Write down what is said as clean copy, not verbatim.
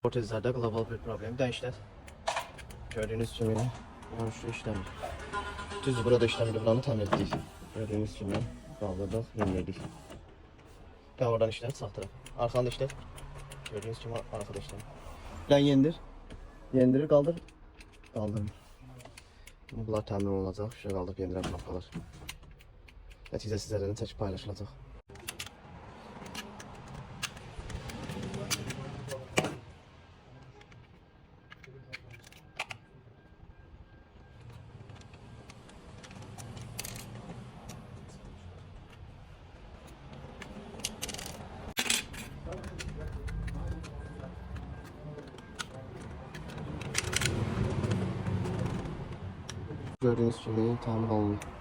Protezlerde global bir problem. Gençler. Gördüğünüz gibi şu işlemi. Düz burada işlemini buranı tam ettik. Gördüğünüz gibi kaldırdık, yeniledik. Ben oradan işler sağ taraf. Arkanda işler. Gördüğünüz gibi arkada işlem. Ben yendir. Yendirir kaldır. Kaldır. Bunlar təmin olacaq. Şöyle kaldırıp yendirəm qapılar. Nəticə sizlərlə çəkib paylaşılacaq. Gördüğünüz gibi təmin olundu.